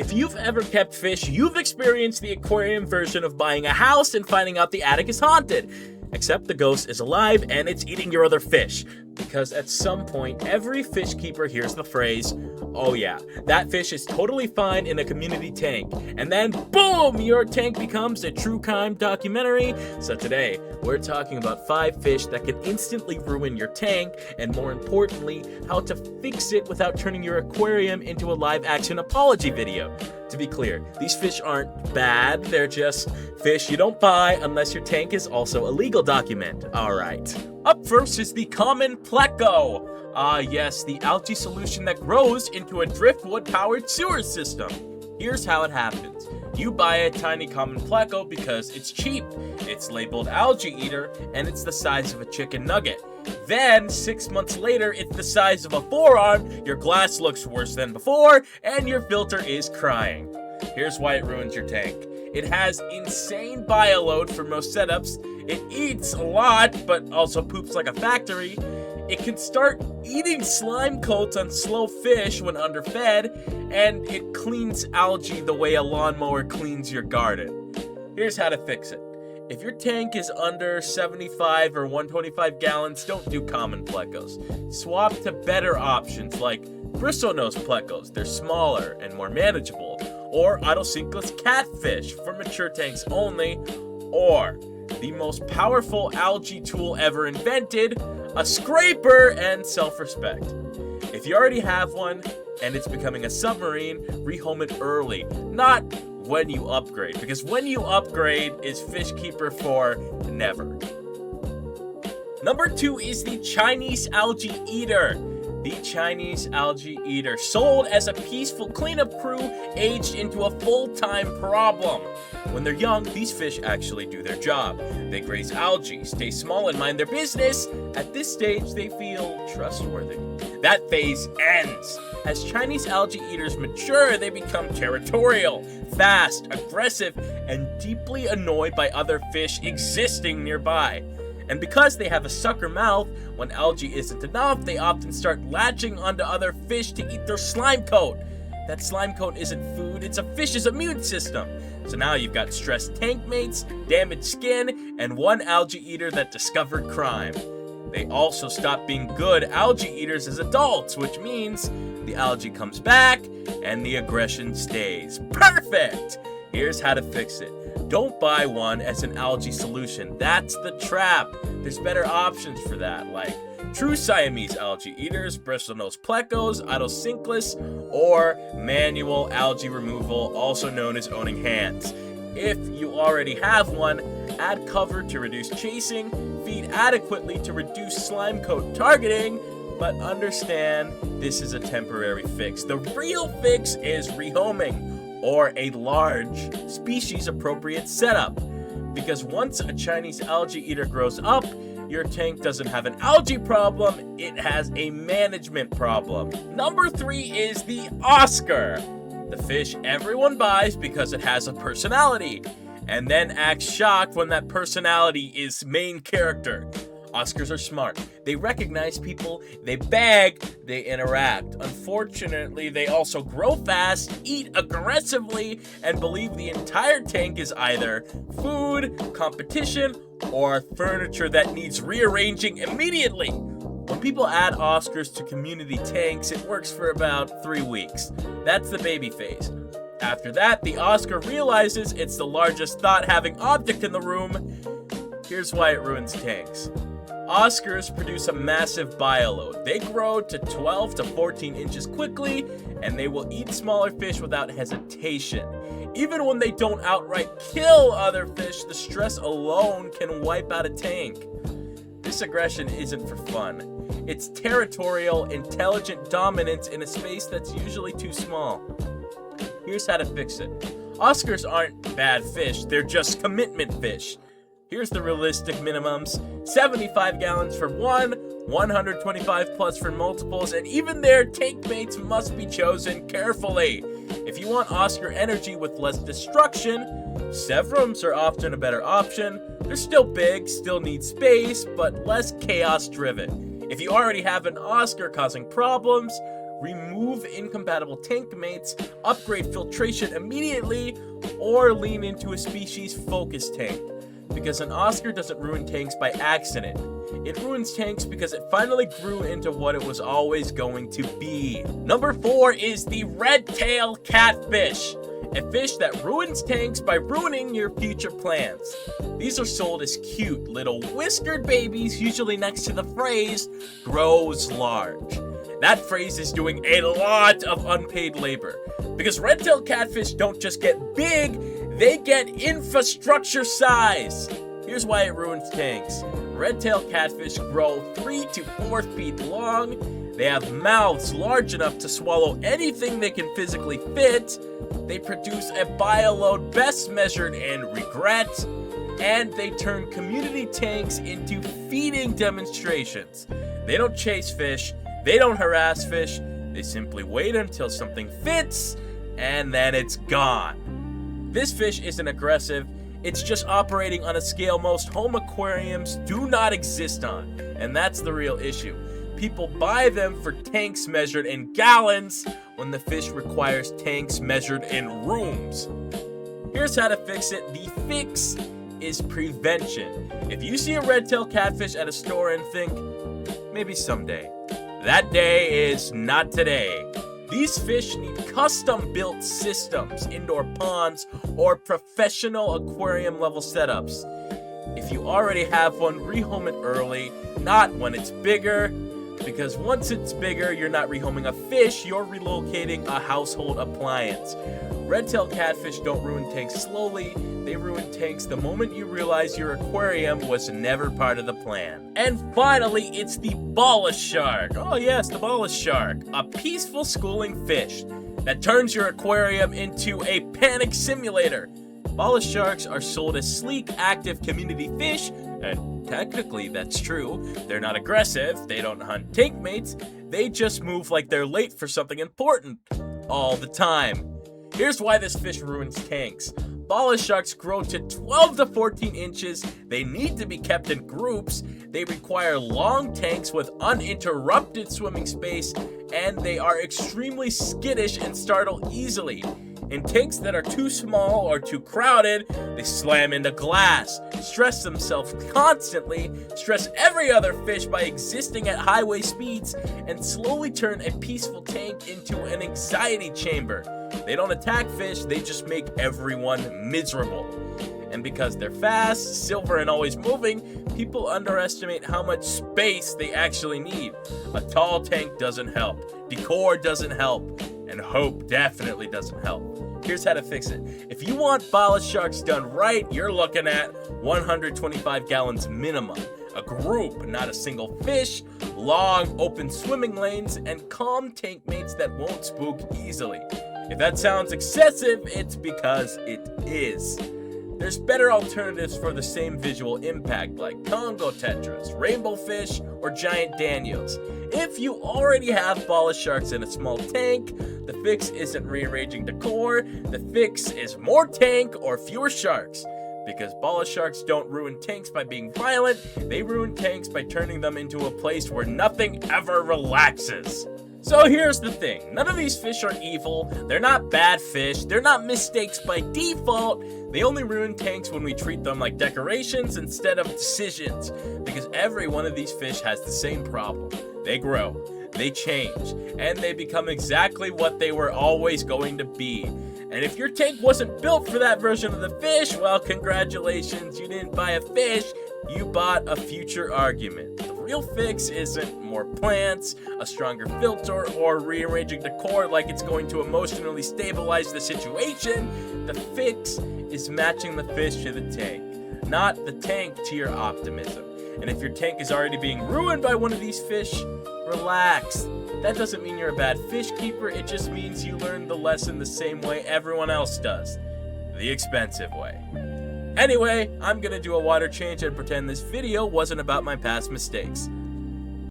If you've ever kept fish, you've experienced the aquarium version of buying a house and finding out the attic is haunted. Except the ghost is alive and it's eating your other fish. Because at some point, every fish keeper hears the phrase, "Oh yeah, that fish is totally fine in a community tank." And then, boom, your tank becomes a true crime documentary. So today, we're talking about 5 fish that can instantly ruin your tank, and more importantly, how to fix it without turning your aquarium into a live-action apology video. To be clear, these fish aren't bad, they're just fish you don't buy unless your tank is also a legal document. Alright. Up first is the common pleco. Yes, the algae solution that grows into a driftwood-powered sewer system. Here's how it happens. You buy a tiny common pleco because it's cheap. It's labeled algae eater, and it's the size of a chicken nugget. Then, 6 months later, it's the size of a forearm, your glass looks worse than before, and your filter is crying. Here's why it ruins your tank. It has insane bioload for most setups. It eats a lot, but also poops like a factory. It can start eating slime coats on slow fish when underfed, and it cleans algae the way a lawnmower cleans your garden. Here's how to fix it. If your tank is under 75 or 125 gallons, don't do common plecos. Swap to better options like bristlenose plecos. They're smaller and more manageable. Or autocinkless catfish for mature tanks only. Or the most powerful algae tool ever invented, a scraper and self-respect. If you already have one and it's becoming a submarine, rehome it early, not when you upgrade, because when you upgrade is fishkeeper for never. Number 2 is the Chinese algae eater. The Chinese algae eater, sold as a peaceful cleanup crew, aged into a full-time problem. When they're young, these fish actually do their job. They graze algae, stay small, and mind their business. At this stage, they feel trustworthy. That phase ends. As Chinese algae eaters mature, they become territorial, fast, aggressive, and deeply annoyed by other fish existing nearby. And because they have a sucker mouth, when algae isn't enough, they often start latching onto other fish to eat their slime coat. That slime coat isn't food, it's a fish's immune system. So now you've got stressed tank mates, damaged skin, and one algae eater that discovered crime. They also stop being good algae eaters as adults, which means the algae comes back and the aggression stays. Perfect! Here's how to fix it. Don't buy one as an algae solution. That's the trap. There's better options for that, like true Siamese algae eaters, bristlenose plecos, autocinkless, or manual algae removal, also known as owning hands. If you already have one, add cover to reduce chasing, feed adequately to reduce slime coat targeting, but understand this is a temporary fix. The real fix is rehoming, or a large, species-appropriate setup. Because once a Chinese algae eater grows up, your tank doesn't have an algae problem, it has a management problem. Number 3 is the Oscar. The fish everyone buys because it has a personality, and then acts shocked when that personality is main character. Oscars are smart. They recognize people, they beg, they interact. Unfortunately, they also grow fast, eat aggressively, and believe the entire tank is either food, competition, or furniture that needs rearranging immediately. When people add Oscars to community tanks, it works for about 3 weeks. That's the baby phase. After that, the Oscar realizes it's the largest thought-having object in the room. Here's why it ruins tanks. Oscars produce a massive bioload. They grow to 12 to 14 inches quickly, and they will eat smaller fish without hesitation. Even when they don't outright kill other fish, the stress alone can wipe out a tank. This aggression isn't for fun. It's territorial, intelligent dominance in a space that's usually too small. Here's how to fix it. Oscars aren't bad fish, they're just commitment fish. Here's the realistic minimums: 75 gallons for one, 125 plus for multiples, and even their tank mates must be chosen carefully. If you want Oscar energy with less destruction, Severums are often a better option. They're still big, still need space, but less chaos driven. If you already have an Oscar causing problems, remove incompatible tank mates, upgrade filtration immediately, or lean into a species focus tank. Because an Oscar doesn't ruin tanks by accident. It ruins tanks because it finally grew into what it was always going to be. Number 4 is the red-tailed catfish. A fish that ruins tanks by ruining your future plans. These are sold as cute little whiskered babies, usually next to the phrase, grows large. That phrase is doing a lot of unpaid labor. Because red-tailed catfish don't just get big, they get infrastructure size. Here's why it ruins tanks. Red-tailed catfish grow 3 to 4 feet long. They have mouths large enough to swallow anything they can physically fit. They produce a bioload best measured in regret. And they turn community tanks into feeding demonstrations. They don't chase fish. They don't harass fish. They simply wait until something fits, and then it's gone. This fish isn't aggressive. It's just operating on a scale most home aquariums do not exist on. And that's the real issue. People buy them for tanks measured in gallons when the fish requires tanks measured in rooms. Here's how to fix it. The fix is prevention. If you see a red-tailed catfish at a store and think, maybe someday, that day is not today. These fish need custom-built systems, indoor ponds, or professional aquarium-level setups. If you already have one, rehome it early, not when it's bigger, because once it's bigger, you're not rehoming a fish, you're relocating a household appliance. Red-tailed catfish don't ruin tanks slowly, they ruin tanks the moment you realize your aquarium was never part of the plan. And finally, it's the bala shark. Oh yes, the bala shark. A peaceful schooling fish that turns your aquarium into a panic simulator. Bala sharks are sold as sleek, active community fish, and technically that's true. They're not aggressive, they don't hunt tank mates, they just move like they're late for something important all the time. Here's why this fish ruins tanks. Bala sharks grow to 12 to 14 inches, they need to be kept in groups, they require long tanks with uninterrupted swimming space, and they are extremely skittish and startle easily. In tanks that are too small or too crowded, they slam into glass, stress themselves constantly, stress every other fish by existing at highway speeds, and slowly turn a peaceful tank into an anxiety chamber. They don't attack fish, they just make everyone miserable. And because they're fast, silver, and always moving, people underestimate how much space they actually need. A tall tank doesn't help, decor doesn't help, and hope definitely doesn't help. Here's how to fix it. If you want bala sharks done right, you're looking at 125 gallons minimum, a group, not a single fish, long open swimming lanes, and calm tank mates that won't spook easily. If that sounds excessive, it's because it is. There's better alternatives for the same visual impact like Congo tetras, rainbow fish, or giant Daniels. If you already have bala sharks in a small tank, the fix isn't rearranging decor, the fix is more tank or fewer sharks. Because bala sharks don't ruin tanks by being violent, they ruin tanks by turning them into a place where nothing ever relaxes. So here's the thing, none of these fish are evil, they're not bad fish, they're not mistakes by default, they only ruin tanks when we treat them like decorations instead of decisions, because every one of these fish has the same problem. They grow, they change, and they become exactly what they were always going to be. And if your tank wasn't built for that version of the fish, well, congratulations, you didn't buy a fish, you bought a future argument. The real fix isn't more plants, a stronger filter, or rearranging decor like it's going to emotionally stabilize the situation. The fix is matching the fish to the tank, not the tank to your optimism. And if your tank is already being ruined by one of these fish, relax. That doesn't mean you're a bad fish keeper, it just means you learned the lesson the same way everyone else does. The expensive way. Anyway, I'm gonna do a water change and pretend this video wasn't about my past mistakes.